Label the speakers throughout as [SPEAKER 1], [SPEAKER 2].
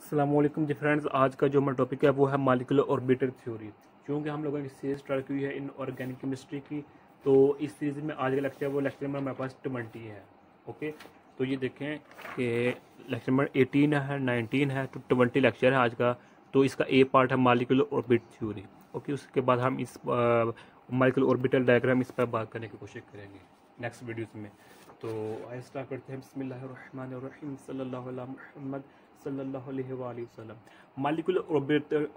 [SPEAKER 1] अस्सलामुअलैकुम जी फ्रेंड्स, आज का जो हमारा टॉपिक है वो है मॉलिक्यूलर ऑर्बिटल थ्योरी। क्योंकि हम लोगों ने सीरीज स्टार्ट की है इन ऑर्गेनिक केमिस्ट्री की, तो इस सीरीज में आज का लेक्चर वो लेक्चर नंबर हमारे पास 20 है। ओके, तो ये देखें कि लेक्चर नंबर 18 है, 19 है, तो 20 लेक्चर है आज का। तो इसका ए पार्ट है मॉलिक्यूलर ऑर्बिट थ्योरी। ओके, उसके बाद हम इस मॉलिक्यूलर ऑर्बिटल डायग्राम इस पर बात करने की कोशिश करेंगे नेक्स्ट वीडियोस में। तो आइए स्टार्ट करते हैं। बिस्मिल्लाहिर्रहमानिर्रहीम, सल्लल्लाहु अला मुहम्मद सल्लल्लाहु अलैहि वसल्लम। मॉलिक्यूलर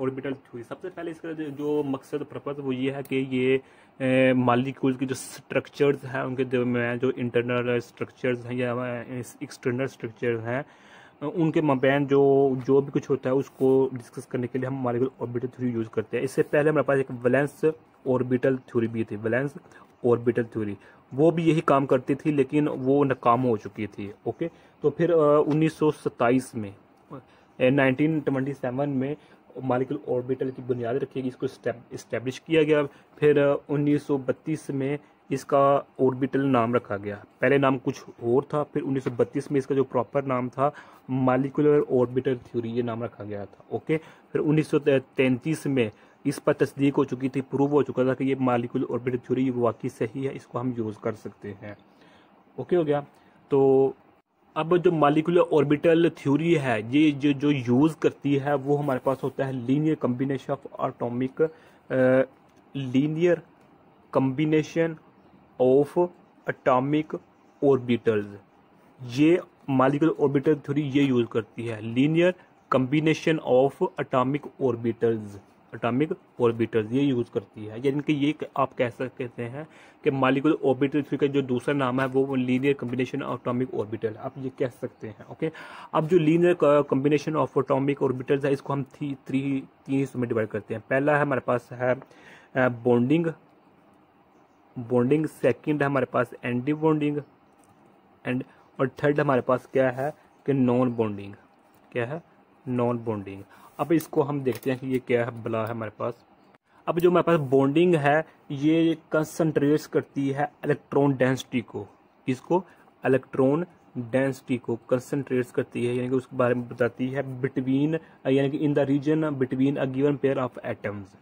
[SPEAKER 1] ऑर्बिटल थ्योरी, सबसे पहले इसका जो मकसद पर्पज़ वो ये है कि ये मॉलिक्यूल्स की जो स्ट्रक्चर्स हैं उनके दरमियान जो इंटरनल स्ट्रक्चर्स हैं या एक्सटर्नल स्ट्रक्चर्स हैं उनके मबैन जो भी कुछ होता है उसको डिस्कस करने के लिए हम मॉलिक्यूलर ऑर्बिटल थ्योरी यूज़ करते हैं। इससे पहले हमारे पास एक वैलेंस ऑर्बिटल थ्योरी भी थी, वैलेंस ऑर्बिटल थ्योरी, वो भी यही काम करती थी लेकिन वो नाकाम हो चुकी थी। ओके, तो फिर 1927 में 1927 में मॉलिक्यूलर ऑर्बिटल की बुनियाद रखी गई, इसको इस्टेब्लिश किया गया। फिर 1932 में इसका ऑर्बिटल नाम रखा गया। पहले नाम कुछ और था, फिर 1932 में इसका जो प्रॉपर नाम था मॉलिक्यूलर ऑर्बिटल थ्योरी, ये नाम रखा गया था। ओके, फिर 1933 में इस पर तस्दीक हो चुकी थी, प्रूव हो चुका था कि ये मॉलिक्यूलर ऑर्बिटल थ्योरी वाकई सही है, इसको हम यूज़ कर सकते हैं। ओके हो गया। तो अब जो मॉलिक्यूलर ऑर्बिटल थ्योरी है ये जो यूज़ करती है वो हमारे पास होता है linear combination of atomic, linear combination of atomic orbitals. ये मॉलिक्यूलर ऑर्बिटल थ्योरी ये यूज़ करती है linear combination of atomic orbitals, atomic orbitals ये यूज़ करती है। यानी कि ये आप कह सकते हैं कि मॉलिक्यूलर ऑर्बिटल थ्योरी का जो दूसरा नाम है वो linear combination of atomic orbital, आप ये कह सकते हैं। ओके, अब जो linear combination of atomic orbitals है इसको हम तीन हिस्सों में डिवाइड करते हैं। पहला है हमारे पास है बॉन्डिंग, सेकंड है हमारे पास एंटी बॉन्डिंग और थर्ड हमारे पास क्या है कि नॉन बॉन्डिंग। क्या है? Non bonding. अब इसको हम देखते हैं कि ये क्या है बला है हमारे पास। अब जो हमारे पास बॉन्डिंग है ये कंसंट्रेट्स करती है इलेक्ट्रॉन डेंसिटी को, इसको इलेक्ट्रॉन डेंसिटी को कंसंट्रेट्स करती है, यानी कि उसके बारे में बताती है बिटवीन, यानी कि in the region between a given pair of atoms.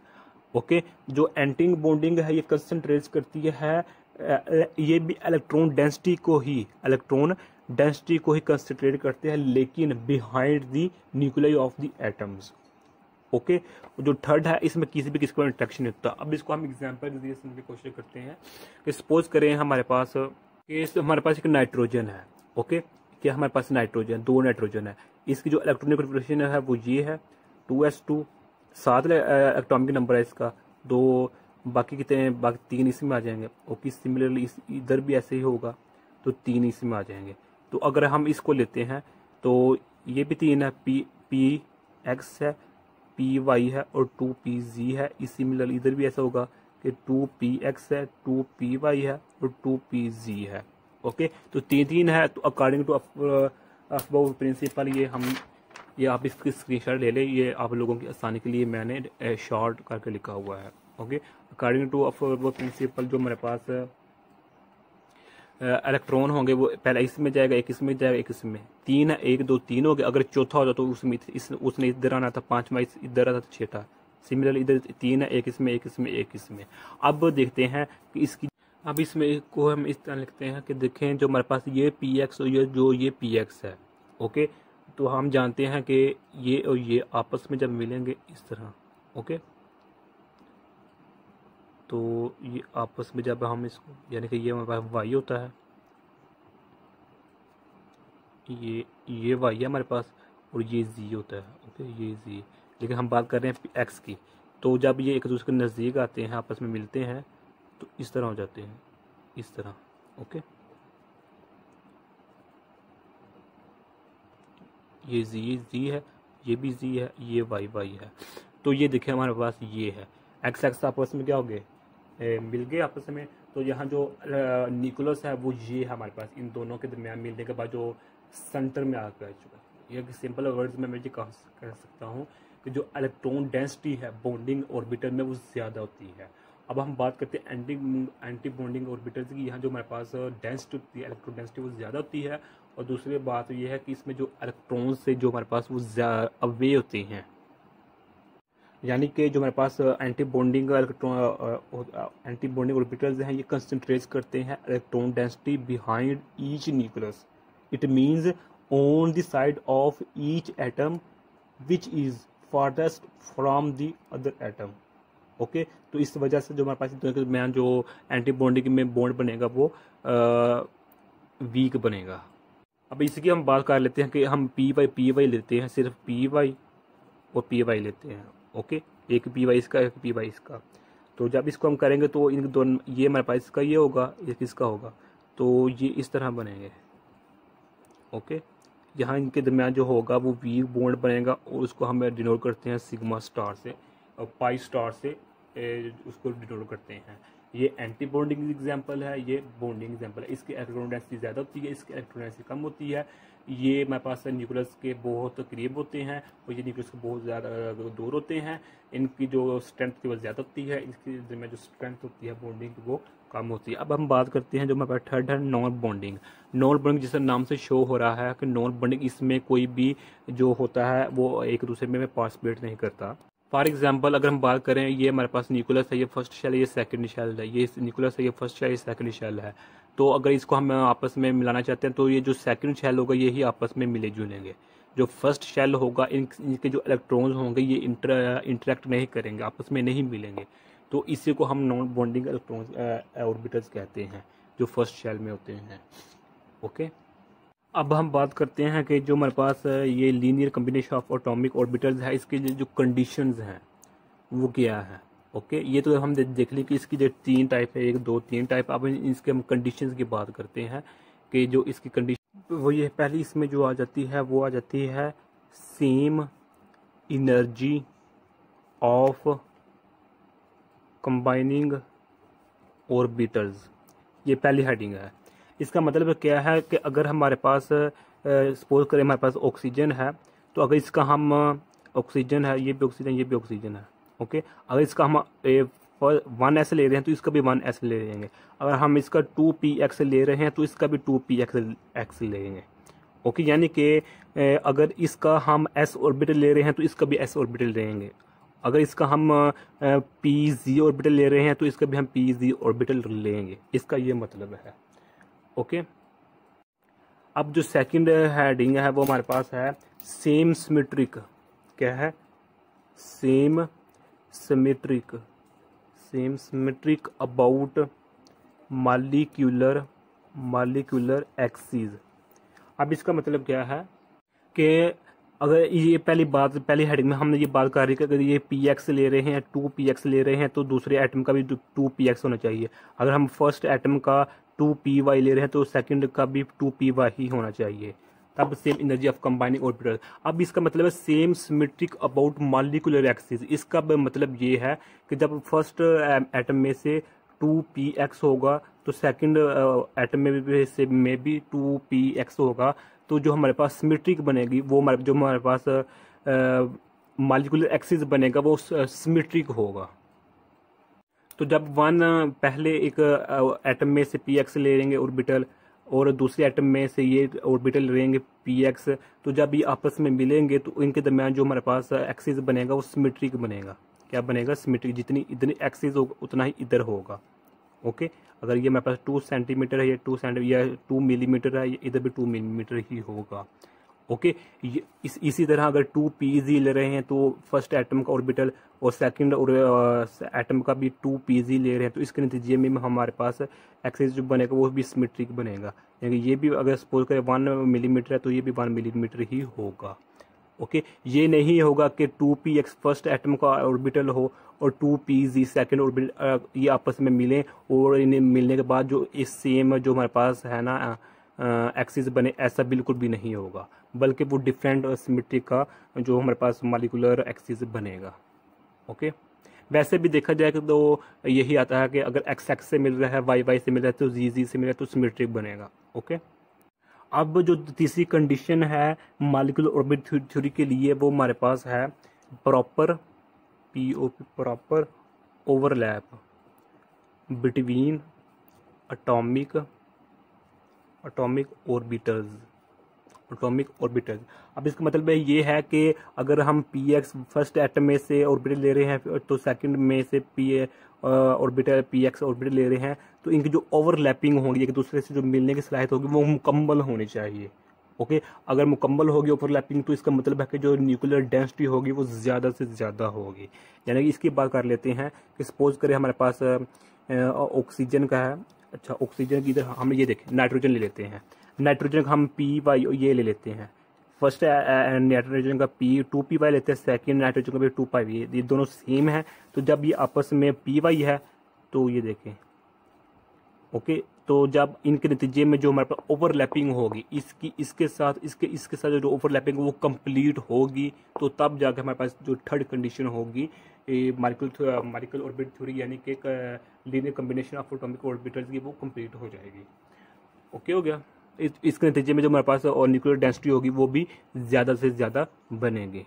[SPEAKER 1] Okay, जो एंटी बॉन्डिंग है ये कंसंट्रेट्स करती है ये भी इलेक्ट्रॉन डेंसिटी को ही कंसंट्रेट करते हैं लेकिन behind the nuclei of the atoms. Okay, जो थर्ड है इसमें किसी को इंटरेक्शन नहीं होता। अब इसको हम एग्जांपल के जरिए समझने की कोशिश करते हैं कि सपोज करें हमारे पास एक नाइट्रोजन है। ओके, क्या हमारे पास नाइट्रोजन, दो नाइट्रोजन है, इसकी जो इलेक्ट्रॉनिक कन्फिग्रेशन है वो ये है 2s2, 7 एटॉमिक नंबर है इसका, दो बाकी कितने हैं, बाकी 3 इसमें आ जाएंगे। ओके, सिमिलरली इधर भी ऐसे ही होगा तो 3 इसमें आ जाएंगे। तो अगर हम इसको लेते हैं तो ये भी 3 है, पी एक्स है, पी वाई है और 2p z है। इस सिमिलरली इधर भी ऐसा होगा कि 2px है, 2py है और 2p z है। ओके, तो 3 है। तो अकॉर्डिंग टू अबव प्रिंसिपल ये आप इसकी स्क्रीनशॉट ले लें, ये आप लोगों की आसानी के लिए मैंने शॉर्ट करके लिखा हुआ है। Okay, according to above principle जो हमारे पास इलेक्ट्रॉन होंगे वो पहला इसमें जाएगा, एक इसमें जाएगा, एक इसमें, 3 है, 1 2 3 हो गए। अगर चौथा होता तो उसने इधर आना था, 5वां इधर आता था, 6था। सिमिलरली इधर 3 है, एक इसमें, एक इसमें, एक इसमें। अब देखते हैं कि इसकी, अब इसमें को हम इस तरह लिखते हैं कि देखें जो हमारे पास ये पी एक्स और ये पी एक्स है। ओके, तो हम जानते हैं कि ये और ये आपस में जब मिलेंगे इस तरह, ओके, तो ये आपस में जब हम इसको, यानी कि ये हमारे पास वाई होता है, ये वाई है हमारे पास और ये जी होता है। ओके, ये जी, लेकिन हम बात कर रहे हैं एक्स की। तो जब ये एक दूसरे के नज़दीक आते हैं, आपस में मिलते हैं तो इस तरह हो जाते हैं, इस तरह। ओके, ये जी है, ये भी जी है, ये वाई है। तो ये देखिए हमारे पास ये है एक्स आपस में क्या हो गए, मिल गए आपस में। तो यहाँ जो न्यूक्लियस है वो ये है हमारे पास, इन दोनों के दरमियान मिलने के बाद जो सेंटर में आ चुका है। ये सिंपल वर्ड्स में मैं ये कह सकता हूँ कि जो इलेक्ट्रॉन डेंसिटी है बॉन्डिंग ऑर्बिटल में वो ज़्यादा होती है। अब हम बात करते हैं एंटी बॉन्डिंग ऑर्बिटल्स की। यहाँ जो हमारे पास डेंसिटी होती है, इलेक्ट्रॉन डेंसिटी वो ज़्यादा होती है और दूसरी बात ये है कि इसमें जो इलेक्ट्रॉन्स से जो हमारे पास वो अवे होते हैं, यानी कि जो हमारे पास एंटी बॉन्डिंग ऑर्बिटल्स हैं, ये कंसंट्रेट करते हैं electron density behind each nucleus. It means on the side of each atom which is farthest from the other atom. Okay, तो इस वजह से जो हमारे पास दोनों के दरमियान जो एंटी बॉन्डिंग में बॉन्ड बनेगा वो वीक बनेगा। अब इसकी हम बात कर लेते हैं कि हम पी वाई लेते हैं, सिर्फ पी वाई और पी वाई लेते हैं। ओके, एक पी वाई इसका, एक पी वाई इसका। तो जब इसको हम करेंगे तो इन दोनों, ये हमारे पास इसका ये होगा, एक इसका होगा, तो ये इस तरह बनेंगे। ओके, यहाँ इनके दरमियान जो होगा वो वीक बॉन्ड बनेगा और उसको हम डिनोट करते हैं सिग्मा स्टार से और पाई स्टार से उसको डिनोट करते हैं। ये एंटी बॉन्डिंग एग्जांपल है, ये बॉन्डिंग एग्जांपल है। इसकी इलेक्ट्रॉन डेंसिटी ज़्यादा होती है, इसकी इलेक्ट्रॉन डेंसिटी कम होती है। ये हमारे पास न्यूक्लियस के बहुत करीब होते हैं और ये न्यूक्लियस के बहुत ज़्यादा दूर होते हैं। इनकी जो स्ट्रेंथ थी वो ज़्यादा होती है, इसकी में जो स्ट्रेंथ होती है बॉन्डिंग की वो कम होती है। अब हम बात करते हैं जो हमारे पास थर्ड है नॉन बॉन्डिंग। नॉन बॉन्डिंग जिस नाम से शो हो रहा है कि नॉन बॉन्डिंग, इसमें कोई भी जो होता है वो एक दूसरे में पार्टिसिपेट नहीं करता। फॉर एग्जाम्पल अगर हम बात करें, ये हमारे पास न्यूक्लियस है, ये फर्स्ट शेल है, ये सेकंड शेल है, ये न्यूक्लियस है, ये फर्स्ट शेल, ये सेकंड शेल है। तो अगर इसको हम आपस में मिलाना चाहते हैं तो ये जो सेकंड शेल होगा ये ही आपस में मिले जुलेंगे। जो फर्स्ट शेल होगा इनके जो इलेक्ट्रॉन्स होंगे ये इंटरेक्ट नहीं करेंगे, आपस में नहीं मिलेंगे। तो इसी को हम नॉन बॉन्डिंग इलेक्ट्रॉन्स ऑर्बिटल्स कहते हैं जो फर्स्ट शेल में होते हैं। ओके, अब हम बात करते हैं कि जो हमारे पास ये linear combination of atomic orbitals है, इसके जो कंडीशंस हैं वो क्या है। ओके, ये तो हम देख लें कि इसकी जो तीन टाइप है, एक दो तीन टाइप। अब इसके हम कंडीशंस की बात करते हैं कि जो इसकी कंडीशन वो ये पहली इसमें जो आ जाती है वो आ जाती है same energy of combining orbitals. ये पहली हेडिंग है। इसका मतलब क्या है कि अगर हमारे पास सपोज करें हमारे पास ऑक्सीजन है, तो अगर इसका हम ऑक्सीजन है, ये भी ऑक्सीजन, ये भी ऑक्सीजन है। ओके, अगर इसका हम 1s ले रहे हैं तो इसका भी 1s ले लेंगे। अगर हम इसका 2px ले रहे हैं तो इसका भी 2px लेंगे। ओके, यानी कि अगर इसका हम s ऑर्बिटल ले रहे हैं तो इसका भी s ऑर्बिटल लेंगे। अगर इसका हम pz ऑर्बिटल ले रहे हैं तो इसका भी हम pz ऑर्बिटल लेंगे। इसका ये मतलब है। ओके, अब जो सेकंड हेडिंग है वो हमारे पास है सेम सिमेट्रिक। क्या है? Same symmetric about molecular axis. अब इसका मतलब क्या है कि अगर ये पहली हेडिंग में हमने ये बात कर रही है कि अगर ये px ले रहे हैं, 2px ले रहे हैं तो दूसरे एटम का भी 2px होना चाहिए। अगर हम फर्स्ट एटम का 2py ले रहे हैं तो सेकंड का भी 2py ही होना चाहिए, तब same energy of combining orbital. अब इसका मतलब है same symmetric about molecular axis. इसका मतलब ये है कि जब फर्स्ट एटम में से 2px होगा तो सेकंड एटम में भी 2px होगा, तो जो हमारे पास सिमेट्रिक बनेगी वो जो हमारे पास मॉलिक्यूलर एक्सिस बनेगा वो सिमेट्रिक होगा। तो जब पहले एक एटम में से px ले लेंगे ऑर्बिटल और दूसरे एटम में से ये ऑर्बिटल लेंगे px, तो जब ये आपस में मिलेंगे तो इनके दरमियान जो हमारे पास एक्सिस बनेगा वो सिमेट्रिक बनेगा। क्या बनेगा? सिमेट्रिक। जितनी इतनी एक्सिस होगा उतना ही इधर होगा। ओके, अगर ये हमारे पास 2 सेंटीमीटर है, ये 2 सेंटीमीटर या 2 मिलीमीटर है, ये इधर भी 2 मिलीमीटर ही होगा। ओके, इसी तरह अगर 2pz ले रहे हैं तो फर्स्ट एटम का ऑर्बिटल और सेकंड और एटम का भी 2pz ले रहे हैं तो इसके नतीजे में हमारे पास एक्सिस जो बनेगा वो भी सिमेट्रिक बनेगा। यानी ये भी अगर सपोज करें 1 मिलीमीटर है तो ये भी 1 मिलीमीटर ही होगा। ओके, ये नहीं होगा कि 2px फर्स्ट एटम का ऑर्बिटल हो और 2pz सेकंड ऑर्बिटल ये आपस में मिलें और इन्हें मिलने के बाद जो इस सेम जो हमारे पास है ना एक्सिस बने, ऐसा बिल्कुल भी नहीं होगा, बल्कि वो डिफरेंट सिमेट्रिक का जो हमारे पास मॉलिक्यूलर एक्सिस बनेगा। ओके, वैसे भी देखा जाए तो यही आता है कि अगर एक्स एक्स से मिल रहा है, वाई वाई से मिल रहा है, तो जी जी से मिल रहा है तो सिमेट्रिक बनेगा। ओके, अब जो तीसरी कंडीशन है मॉलिक्यूलर ऑर्बिट थ्योरी के लिए वो हमारे पास है proper overlap between atomic orbitals. Atomic orbitals. अब इसका मतलब ये है कि अगर हम px फर्स्ट एटम में से ऑर्बिटल ले रहे हैं तो सेकंड में से p ऑर्बिटल px ऑर्बिटल ले रहे हैं, तो इनकी जो ओवरलैपिंग होगी, एक दूसरे से जो मिलने की सलाहियत होगी वो मुकम्मल होनी चाहिए। ओके, अगर मुकम्मल होगी ओवरलैपिंग तो इसका मतलब है कि जो न्यूक्लियर डेंसिटी होगी वो ज़्यादा से ज़्यादा होगी। यानी कि इसकी बात कर लेते हैं कि सपोज करें हमारे पास ऑक्सीजन का है। अच्छा, ऑक्सीजन की इधर हम ये देखें नाइट्रोजन ले लेते हैं, नाइट्रोजन का हम py ये ले लेते हैं। फर्स्ट नाइट्रोजन का p2py लेते हैं, सेकेंड नाइट्रोजन का भी 2py, ये दोनों सेम है। तो जब ये आपस में py है तो ये देखें, ओके, तो जब इनके नतीजे में जो हमारे पास ओवरलैपिंग होगी इसके साथ जो ओवरलैपिंग वो कंप्लीट होगी, तो तब जाकर हमारे पास जो थर्ड कंडीशन होगी मॉलिक्यूलर ऑर्बिट थ्योरी, यानी कि linear combination of atomic orbitals की, वो कंप्लीट हो जाएगी। ओके हो गया। इसके नतीजे में जो हमारे पास और न्यूक्लियर डेंसिटी होगी वो भी ज़्यादा से ज़्यादा बनेगी।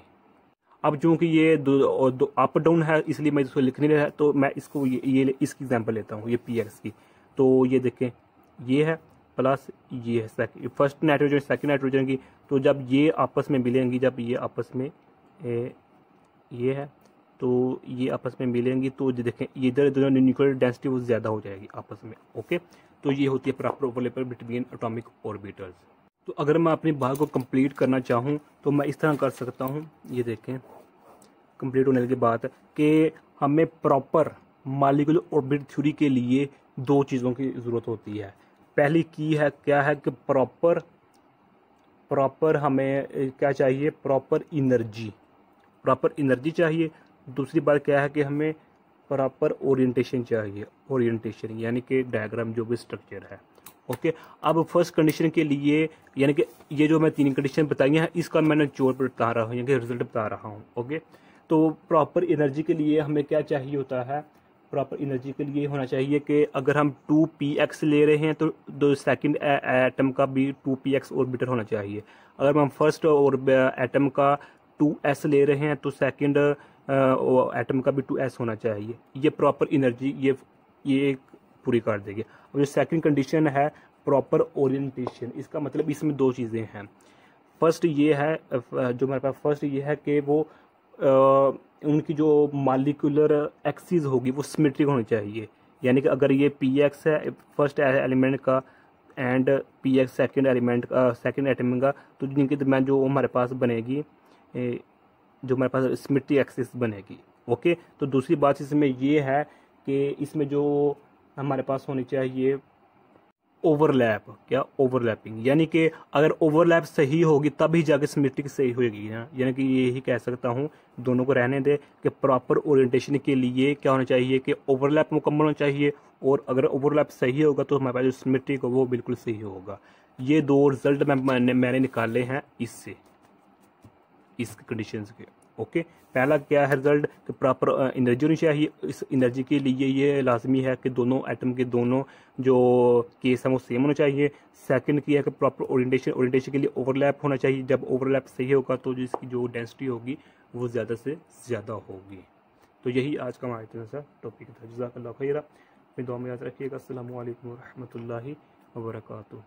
[SPEAKER 1] अब चूंकि ये दो अप डाउन है इसलिए मैं इसको लिख नहीं रहा, तो मैं इसको ये इसकी एग्जांपल लेता हूँ, ये px की। तो ये देखें, ये है प्लस ये है फर्स्ट नाइट्रोजन सेकंड नाइट्रोजन की, तो जब ये आपस में मिलेंगी, जब ये आपस में ये है तो ये आपस में मिलेंगी, तो ये देखें इधर दोनों न्यूक्लियर डेंसिटी वो ज़्यादा हो जाएगी आपस में। ओके, तो ये होती है proper overlap between atomic orbitals. तो अगर मैं अपनी बात को कंप्लीट करना चाहूँ तो मैं इस तरह कर सकता हूँ, ये देखें कंप्लीट होने के बाद कि हमें प्रॉपर मॉलिक्यूलर ऑर्बिट थ्योरी के लिए दो चीज़ों की ज़रूरत होती है। पहली की है क्या है कि प्रॉपर हमें क्या चाहिए, प्रॉपर एनर्जी चाहिए। दूसरी बात क्या है कि हमें प्रॉपर ओरिएंटेशन चाहिए, ओरिएंटेशन यानी कि डायग्राम जो भी स्ट्रक्चर है। ओके, अब फर्स्ट कंडीशन के लिए यानी कि ये जो मैं तीन कंडीशन बताई हैं इसका मैंने जोर पर बता रहा हूँ, यानी कि रिजल्ट बता रहा हूँ। ओके, तो प्रॉपर एनर्जी के लिए हमें क्या चाहिए होता है, प्रॉपर एनर्जी के लिए होना चाहिए कि अगर हम 2px ले रहे हैं तो दो सेकंड एटम का भी 2px ऑर्बिटल होना चाहिए। अगर हम फर्स्ट और एटम का 2s ले रहे हैं तो सेकंड एटम का भी 2s होना चाहिए। ये प्रॉपर एनर्जी ये पूरी कर देगी। और जो सेकंड कंडीशन है प्रॉपर ओरिएंटेशन, इसका मतलब इसमें दो चीज़ें हैं। फर्स्ट ये है जो हमारे पास फर्स्ट ये है कि वो उनकी जो मॉलिक्यूलर एक्सिस होगी वो सिमेट्रिक होनी चाहिए। यानी कि अगर ये px है फर्स्ट एलिमेंट का एंड px सेकंड एलिमेंट का सेकंड एटम का, तो जिनके दरम्यान जो हमारे पास बनेगी जो हमारे पास सिमेट्रिक एक्सिस बनेगी। ओके, तो दूसरी बात इसमें ये है कि इसमें जो हमारे पास होनी चाहिए ओवरलैप, क्या ओवरलैपिंग, यानी कि अगर ओवरलैप सही होगी तभी जाके सिमेट्रिक सही होगी ना। यानी कि यही कह सकता हूँ, दोनों को रहने दे कि प्रॉपर ओरिएंटेशन के लिए क्या होना चाहिए कि ओवरलैप मुकम्मल होना चाहिए, और अगर ओवरलैप सही होगा तो हमारे पास जो सिमेट्रिक हो वो बिल्कुल सही होगा। ये दो रिजल्ट मैंने निकाले हैं इससे, इस कंडीशंस के। ओके, पहला क्या है रिजल्ट कि प्रॉपर एनर्जी होनी चाहिए। इस एनर्जी के लिए ये लाजमी है कि दोनों एटम के दोनों जो केस हैं वो सेम होना चाहिए। सेकंड की है कि प्रॉपर ओरिएंटेशन के लिए ओवरलैप होना चाहिए। जब ओवरलैप सही होगा तो जिसकी जो डेंसिटी होगी वो ज़्यादा से ज़्यादा होगी। तो यही आज का हमारा सा टॉपिक था। जज़ाकल्लाह खैरा, अपनी दुआ में याद रखिएगा। अस्सलामु अलैकुम व रहमतुल्लाहि व बरकातुहू।